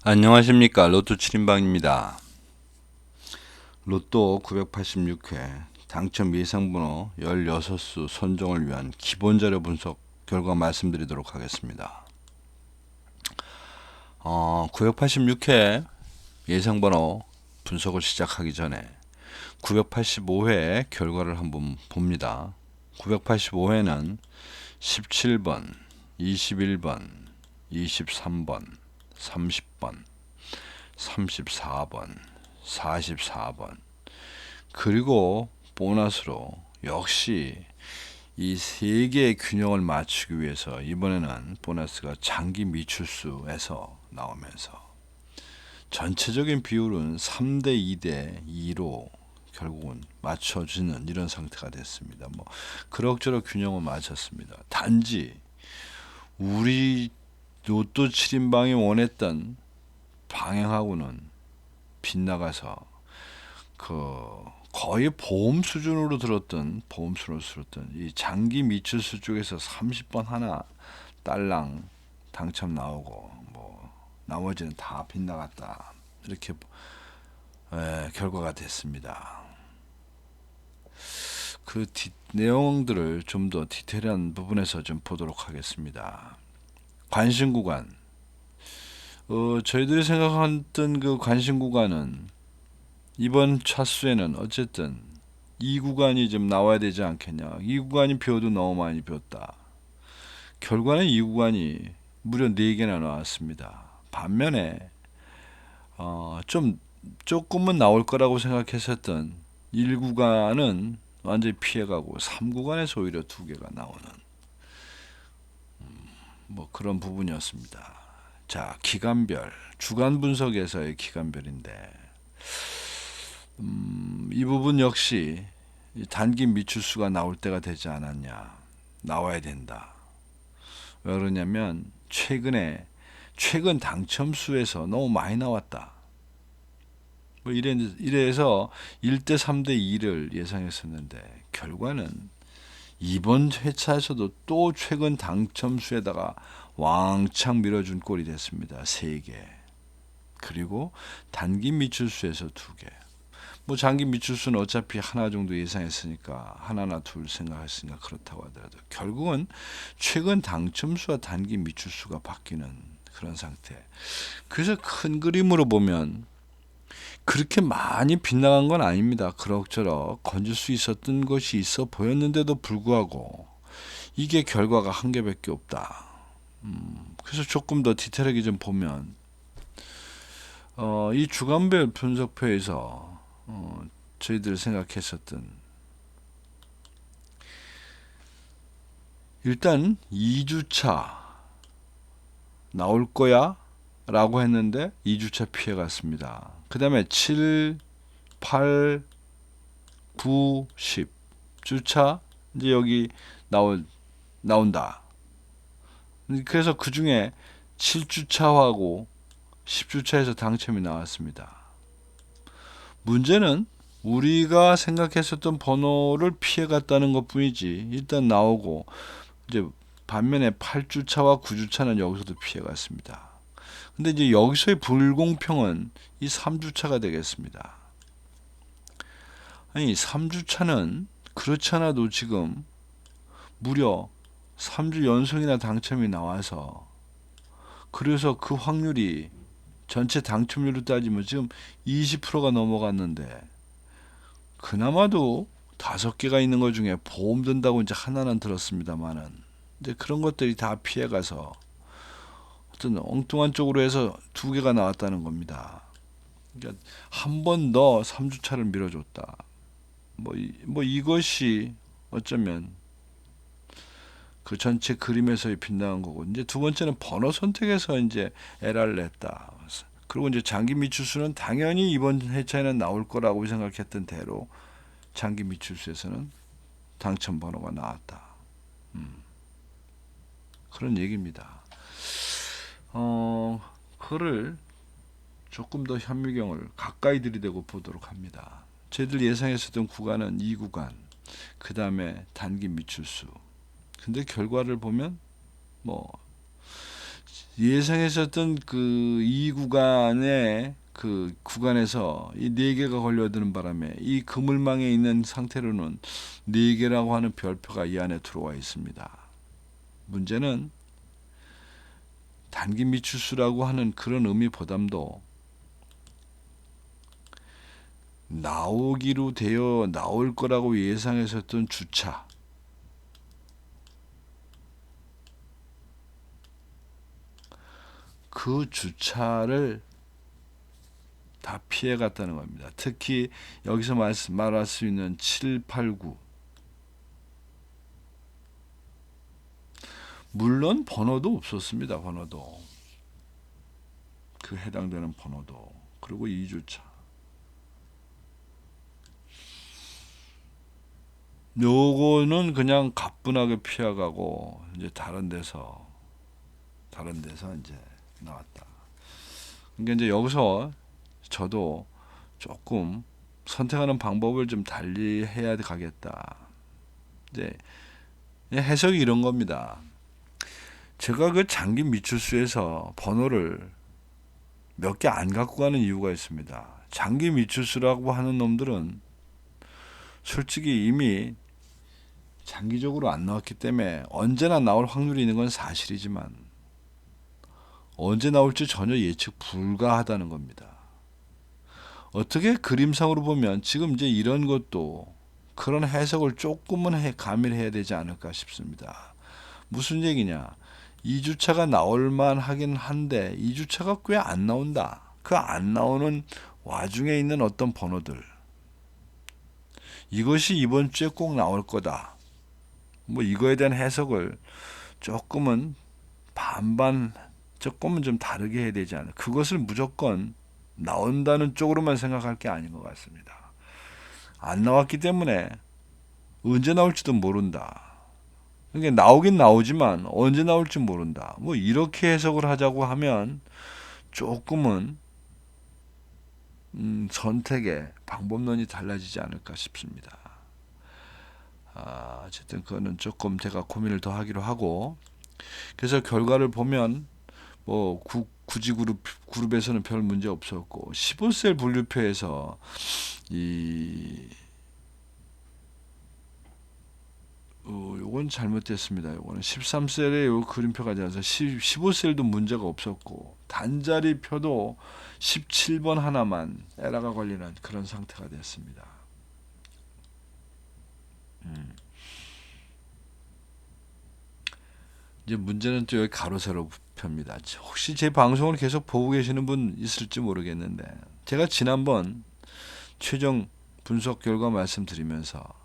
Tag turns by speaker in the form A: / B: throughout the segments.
A: 안녕하십니까. 로또 7인방입니다. 로또 986회 당첨 예상번호 16수 선정을 위한 기본자료 분석 결과 말씀드리도록 하겠습니다. 986회 예상번호 분석을 시작하기 전에 985회 결과를 한번 봅니다. 985회는 17번, 21번, 23번, 30번, 34번, 44번, 그리고 보너스로 역시 이 세 개의 균형을 맞추기 위해서 이번에는 보너스가 장기 미출수에서 나오면서 전체적인 비율은 3대 2대 2로 결국은 맞춰지는 이런 상태가 됐습니다. 뭐 그럭저럭 균형을 맞췄습니다. 단지 우리 로또 7인방이 원했던 방향하고는 빗나가서 거의 보험수로 들었던 이 장기 미추수 쪽에서 30번 하나 딸랑 당첨 나오고 뭐 나머지는 다 빗나갔다, 이렇게 결과가 됐습니다. 그 내용들을 좀 더 디테일한 부분에서 좀 보도록 하겠습니다. 관심 구간, 저희들이 생각했던 그 관심 구간은 이번 차수에는 어쨌든 이 구간이 좀 나와야 되지 않겠냐. 이 구간이 비어도 너무 많이 비었다. 결과는 이 구간이 무려 4개나 나왔습니다. 반면에 좀 조금은 나올 거라고 생각했었던 1구간은 완전히 피해가고 3구간에서 오히려 2개가 나오는 뭐 그런 부분이었습니다. 자, 기간별 주간 분석에서의 기간별인데 이 부분 역시 단기 미출수가 나올 때가 되지 않았냐. 나와야 된다. 왜 그러냐면 최근 당첨수에서 너무 많이 나왔다. 뭐 이래서 1대 3대 2를 예상했었는데 결과는 이번 회차에서도 또 최근 당첨수에다가 왕창 밀어준 꼴이 됐습니다. 3개. 그리고 단기 미출수에서 2개. 뭐 장기 미출수는 어차피 하나 정도 예상했으니까 하나나 둘 생각했으니까 그렇다고 하더라도 결국은 최근 당첨수와 단기 미출수가 바뀌는 그런 상태. 그래서 큰 그림으로 보면 그렇게 많이 빗나간 건 아닙니다. 그럭저럭 건질 수 있었던 것이 있어 보였는데도 불구하고 이게 결과가 한 개밖에 없다. 그래서 조금 더 디테일하게 좀 보면 이 주간별 분석표에서 저희들 생각했었던 일단 2주차 나올 거야 라고 했는데 2주차 피해 갔습니다. 그 다음에 7, 8, 9, 10 주차 이제 여기 나온다. 그래서 그 중에 7주차하고 10주차에서 당첨이 나왔습니다. 문제는 우리가 생각했었던 번호를 피해갔다는 것뿐이지 일단 나오고 이제 반면에 8주차와 9주차는 여기서도 피해갔습니다. 근데 이제 여기서의 불공평은 이 3주차가 되겠습니다. 아니 3주차는 그렇지 않아도 지금 무려 3주 연속이나 당첨이 나와서 그래서 그 확률이 전체 당첨률로 따지면 지금 20%가 넘어갔는데 그나마도 5개가 있는 것 중에 보험 든다고 이제 하나는 들었습니다만은 이제 그런 것들이 다 피해가서 어떤 엉뚱한 쪽으로 해서 2개가 나왔다는 겁니다. 그러니까 한 번 더 3주차를 밀어줬다. 뭐 이것이 어쩌면 그 전체 그림에서의 빗나간 거고 이제 두 번째는 번호 선택에서 이제 에러를 냈다. 그리고 이제 장기 미출수는 당연히 이번 회차에는 나올 거라고 생각했던 대로 장기 미출수에서는 당첨 번호가 나왔다. 그런 얘기입니다. 그를 조금 더 현미경을 가까이 들이대고 보도록 합니다. 저희들 예상했었던 구간은 2구간, 그 다음에 단기 미출수. 근데 결과를 보면 뭐 예상했었던 그 이 구간에 그 구간에서 이 네 개가 걸려드는 바람에 이 그물망에 있는 상태로는 네 개라고 하는 별표가 이 안에 들어와 있습니다. 문제는 단기 미추수라고 하는 그런 의미보담도 나오기로 되어 나올 거라고 예상했었던 주차, 그 주차를 다 피해 갔다는 겁니다. 특히 여기서 말할 수 있는 7, 8, 9. 물론 번호도 없었습니다. 번호도. 그 해당되는 번호도. 그리고 2주차. 요거는 그냥 가뿐하게 피해가고 이제 다른 데서 이제 나왔다. 그러니까 이제 여기서 저도 조금 선택하는 방법을 좀 달리 해야 가겠다. 이제 해석이 이런 겁니다. 제가 그 장기 미추수에서 번호를 몇 개 안 갖고 가는 이유가 있습니다. 장기 미추수라고 하는 놈들은 솔직히 이미 장기적으로 안 나왔기 때문에 언제나 나올 확률이 있는 건 사실이지만 언제 나올지 전혀 예측 불가하다는 겁니다. 어떻게 그림상으로 보면 지금 이제 이런 것도 그런 해석을 조금은 가미를 해야 되지 않을까 싶습니다. 무슨 얘기냐? 2주차가 나올만 하긴 한데 2주차가 꽤 안 나온다. 그 안 나오는 와중에 있는 어떤 번호들, 이것이 이번 주에 꼭 나올 거다. 뭐 이거에 대한 해석을 조금은 반반, 조금은 좀 다르게 해야 되지 않을까. 그것을 무조건 나온다는 쪽으로만 생각할 게 아닌 것 같습니다. 안 나왔기 때문에 언제 나올지도 모른다. 그러니까 나오긴 나오지만 언제 나올지 모른다. 뭐 이렇게 해석을 하자고 하면 조금은 선택의 방법론이 달라지지 않을까 싶습니다. 어쨌든 그거는 조금 제가 고민을 더 하기로 하고, 그래서 결과를 보면 뭐 구지 그룹에서는 별 문제 없었고 15셀 분류표에서 이 요건 잘못됐습니다. 요거는 13셀의 요 그림표가 되어서 15셀도 문제가 없었고 단자리 표도 17번 하나만 에러가 걸리는 그런 상태가 됐습니다. 이제 문제는 또 여기 가로 세로 표입니다. 혹시 제 방송을 계속 보고 계시는 분 있을지 모르겠는데 제가 지난번 최종 분석 결과 말씀드리면서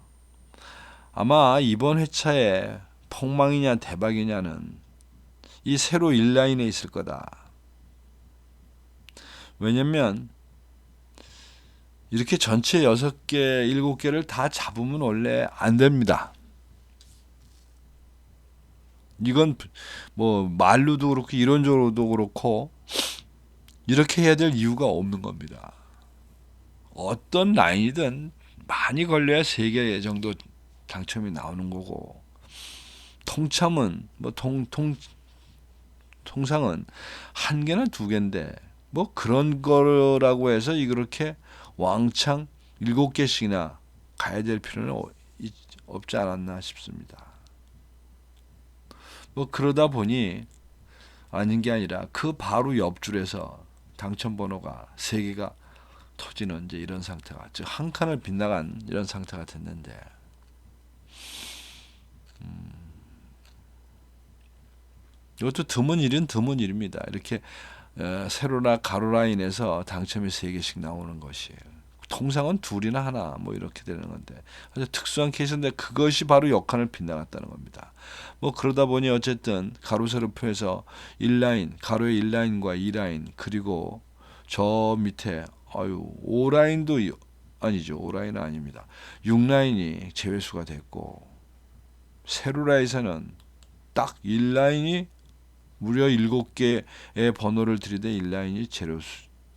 A: 아마 이번 회차에 폭망이냐 대박이냐는 이 세로 1라인에 있을 거다. 왜냐면 이렇게 전체 6개, 7개를 다 잡으면 원래 안 됩니다. 이건 뭐 말로도 그렇고 이론적으로도 그렇고 이렇게 해야 될 이유가 없는 겁니다. 어떤 라인이든 많이 걸려야 3개 정도 당첨이 나오는 거고, 통참은 뭐 통상은 1개나 2개인데 뭐 그런 거라고 해서 이렇게 왕창 7개씩이나 가야 될 필요는 없지 않았나 싶습니다. 뭐 그러다 보니 아닌 게 아니라 그 바로 옆줄에서 당첨 번호가 3개가 터지는 이제 이런 상태가, 즉 한 칸을 빗나간 이런 상태가 됐는데, 이것도 드문 일은 드문 일입니다. 이렇게 세로나 가로 라인에서 당첨이 3개씩 나오는 것이 통상은 2이나 하나 뭐 이렇게 되는 건데 아주 특수한 케이스인데 그것이 바로 역한을 빗나갔다는 겁니다. 뭐 그러다 보니 어쨌든 가로 세로표에서 1라인, 가로의 1라인과 2라인, 그리고 저 밑에 5라인도 아니죠. 5라인은 아닙니다. 6라인이 제외수가 됐고, 세로라에서는 딱 1라인이 무려 7개의 번호를 들이대 1라인이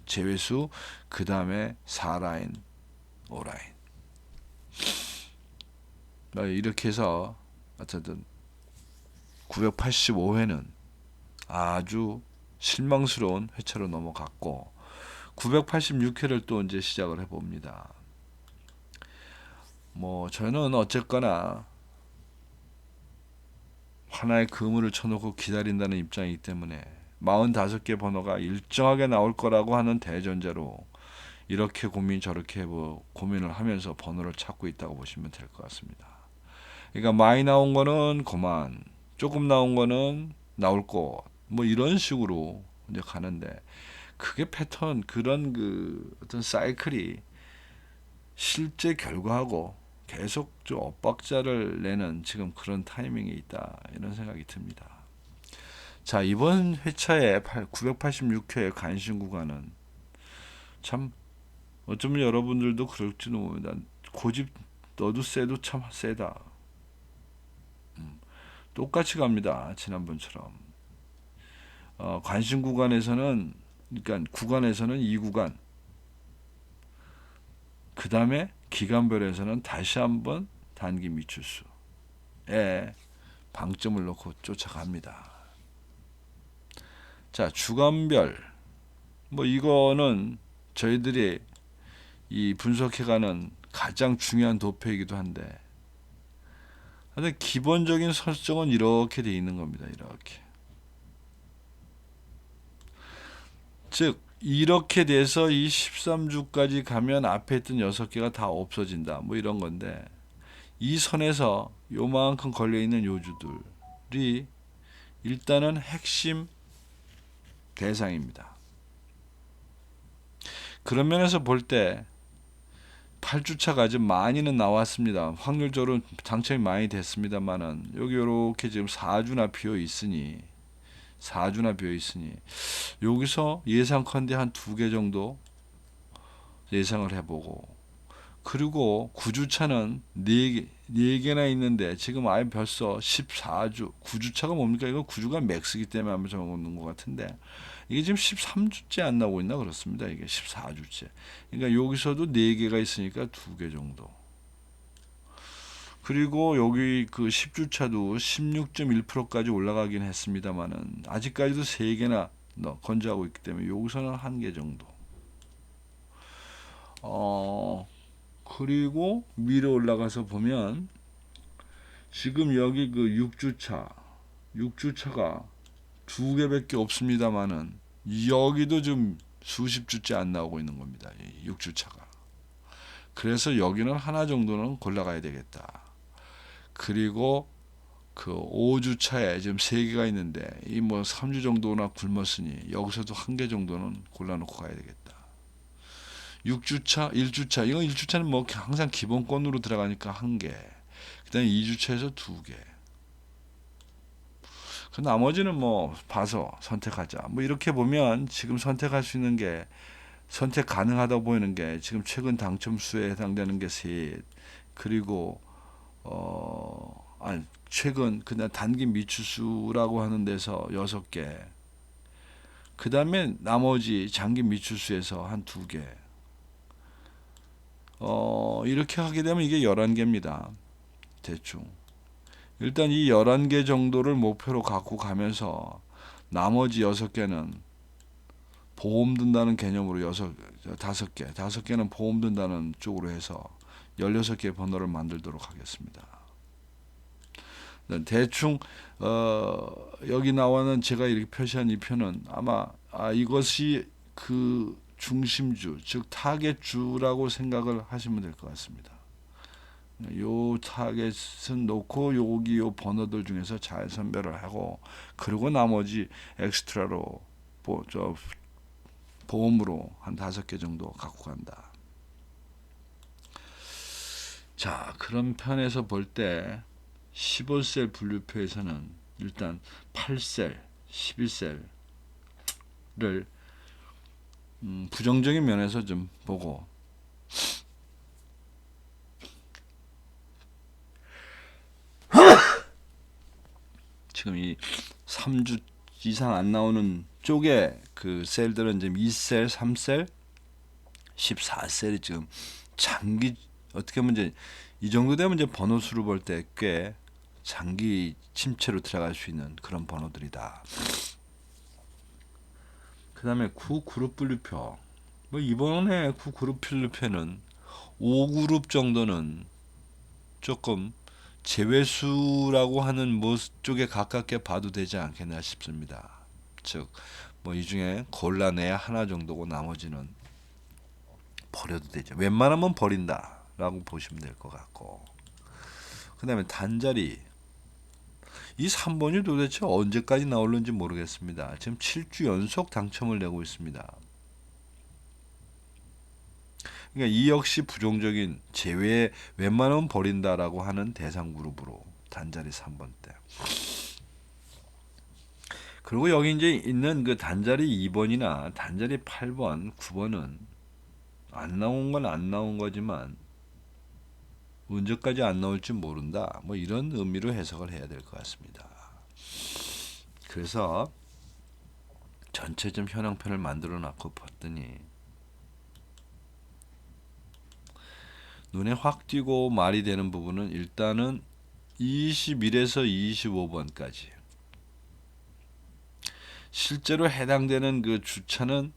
A: 제외수, 그 다음에 4라인, 5라인. 이렇게 해서 어쨌든 985회는 아주 실망스러운 회차로 넘어갔고 986회를 또 이제 시작을 해봅니다. 뭐 저는 어쨌거나 하나의 그물을 쳐놓고 기다린다는 입장이기 때문에 45개 번호가 일정하게 나올 거라고 하는 대전제로 이렇게 고민 저렇게 뭐 고민을 하면서 번호를 찾고 있다고 보시면 될 것 같습니다. 그러니까 많이 나온 거는 그만, 조금 나온 거는 나올 거, 뭐 이런 식으로 이제 가는데 그게 패턴 그런 그 어떤 사이클이 실제 결과하고 계속 좀 엇박자를 내는 지금 그런 타이밍이 있다 이런 생각이 듭니다. 자, 이번 회차의 986회 간신 구간은 참 어쩌면 여러분들도 그럴지도 모릅니다. 고집 너도 세도 참 세다. 똑같이 갑니다. 지난번처럼. 관심 구간에서는 그러니까 구간에서는 2구간 그 다음에 기간별에서는 다시 한번 단기 미추수에 방점을 놓고 쫓아갑니다. 자, 주간별 뭐 이거는 저희들이 이 분석해가는 가장 중요한 도표이기도 한데 근데 기본적인 설정은 이렇게 돼 있는 겁니다. 이렇게. 즉 이렇게 돼서 이 13주까지 가면 앞에 있던 6개가 다 없어진다. 뭐 이런 건데 이 선에서 요만큼 걸려있는 요주들이 일단은 핵심 대상입니다. 그런 면에서 볼 때 8주차가 좀 많이는 나왔습니다. 확률적으로 당첨이 많이 됐습니다만은 여기 이렇게 지금 4주나 비어 있으니 여기서 예상컨대 한 2개 정도 예상을 해보고 그리고 9주차는 4개나 있는데 지금 아예 벌써 14주 9주차가 뭡니까? 이거 9주가 맥스기 때문에 한번 적어놓는 것 같은데 이게 지금 13주째 안 나오고 있나 그렇습니다. 이게 14주째. 그러니까 여기서도 4개가 있으니까 2개 정도. 그리고 여기 그 10주차도 16.1%까지 올라가긴 했습니다만은 아직까지도 3개나 건조하고 있기 때문에 여기서는 1개 정도. 그리고 위로 올라가서 보면 지금 여기 그 6주차가 2개밖에 없습니다만은 여기도 좀 수십 주째 안 나오고 있는 겁니다. 6주차가. 그래서 여기는 하나 정도는 골라가야 되겠다. 그리고 그 5주차에 지금 3개가 있는데 이 뭐 3주 정도나 굶었으니 여기서도 1개 정도는 골라놓고 가야 되겠다. 6주차, 1주차 이건 1주차는 뭐 항상 기본권으로 들어가니까 1개. 그 다음에 2주차에서 2개. 그 나머지는 뭐 봐서 선택하자. 뭐 이렇게 보면 지금 선택할 수 있는 게 선택 가능하다 보이는 게 지금 최근 당첨 수에 해당되는 게 셋. 그리고 아니 최근 그냥 단기 미추수라고 하는 데서 6개. 그 다음에 나머지 장기 미추수에서 한 2개. 이렇게 하게 되면 이게 11개입니다. 대충. 일단 이 11개 정도를 목표로 갖고 가면서 나머지 6개는 보험 든다는 개념으로 5개는 보험 든다는 쪽으로 해서 16개 번호를 만들도록 하겠습니다. 대충 여기 나와는 제가 이렇게 표시한 이 표는 아마 이것이 그 중심주 즉 타겟주라고 생각을 하시면 될 것 같습니다. 요 타겟은 놓고 여기 요 번호들 중에서 잘 선별을 하고 그리고 나머지 엑스트라로 보험으로 한 5개 정도 갖고 간다. 자, 그런 편에서 볼 때 15셀 분류표에서는 일단 8셀, 11셀을 부정적인 면에서 좀 보고 지금 이 3주 이상 안 나오는 쪽에 그 셀들은 지금 2셀, 3셀, 14셀이 지금 장기 어떻게 보면 이제 이 정도 되면 이제 번호 수를 볼 때 꽤 장기 침체로 들어갈 수 있는 그런 번호들이다. 다음에 구 그룹 분류표. 뭐 이번에 구 그룹 분류표는 5그룹 정도는 조금 제외수라고 하는 뭐 쪽에 가깝게 봐도 되지 않겠나 싶습니다. 즉, 뭐 이 중에 골라내야 하나 정도고 나머지는 버려도 되죠. 웬만하면 버린다라고 보시면 될 것 같고. 그 다음에 단자리. 이 3번이 도대체 언제까지 나올는지 모르겠습니다. 지금 7주 연속 당첨을 내고 있습니다. 그러니까 이 역시 부정적인 제외 웬만하면 버린다라고 하는 대상 그룹으로 단자리 3번 때. 그리고 여기 이제 있는 그 단자리 2번이나 단자리 8번, 9번은 안 나온 건 안 나온 거지만 언제까지 안 나올지 모른다. 뭐 이런 의미로 해석을 해야 될 것 같습니다. 그래서 전체 좀 현황편을 만들어 놨고 봤더니 눈에 확 띄고 말이 되는 부분은 일단은 21에서 25번까지 실제로 해당되는 그 주차는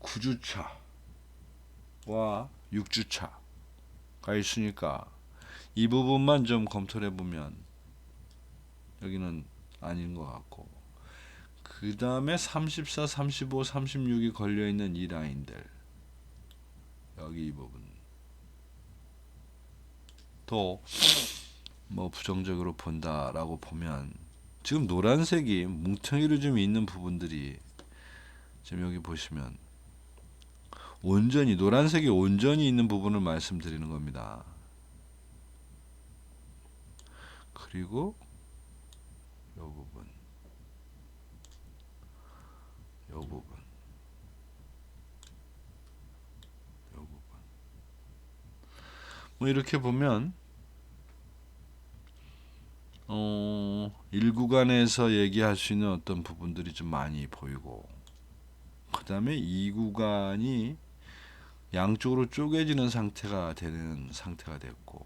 A: 9주차와 6주차가 있으니까 이 부분만 좀 검토를 해보면 여기는 아닌 것 같고, 그 다음에 34, 35, 36이 걸려있는 이 라인들, 여기 이 부분 또 뭐 부정적으로 본다라고 보면 지금 노란색이 뭉텅이로 좀 있는 부분들이 지금 여기 보시면 온전히 노란색이 온전히 있는 부분을 말씀드리는 겁니다. 그리고 이 부분, 이 부분, 이 부분. 뭐 이렇게 보면 1구간에서 얘기할 수 있는 어떤 부분들이 좀 많이 보이고, 그 다음에 2구간이 양쪽으로 쪼개지는 상태가 되는 상태가 됐고,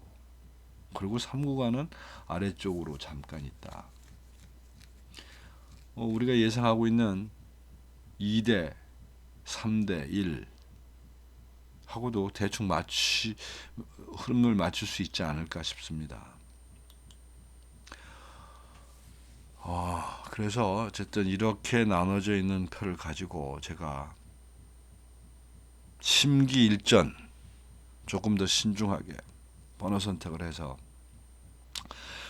A: 그리고 3구간은 아래쪽으로 잠깐 있다. 우리가 예상하고 있는 2대 3대 1 하고도 대충 흐름을 맞출 수 있지 않을까 싶습니다. 그래서 어쨌든 이렇게 나눠져 있는 표를 가지고 제가 심기일전 조금 더 신중하게 번호 선택을 해서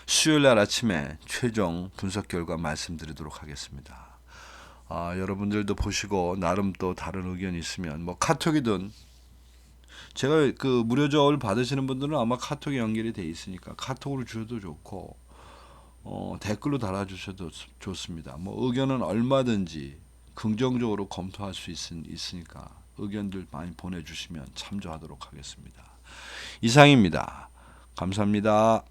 A: 수요일날 아침에 최종 분석 결과 말씀드리도록 하겠습니다. 여러분들도 보시고 나름 또 다른 의견이 있으면 뭐 카톡이든, 제가 그 무료 저울 받으시는 분들은 아마 카톡에 연결이 돼 있으니까 카톡으로 주셔도 좋고, 댓글로 달아주셔도 좋습니다. 뭐 의견은 얼마든지 긍정적으로 검토할 수 있으니까 의견들 많이 보내주시면 참조하도록 하겠습니다. 이상입니다. 감사합니다.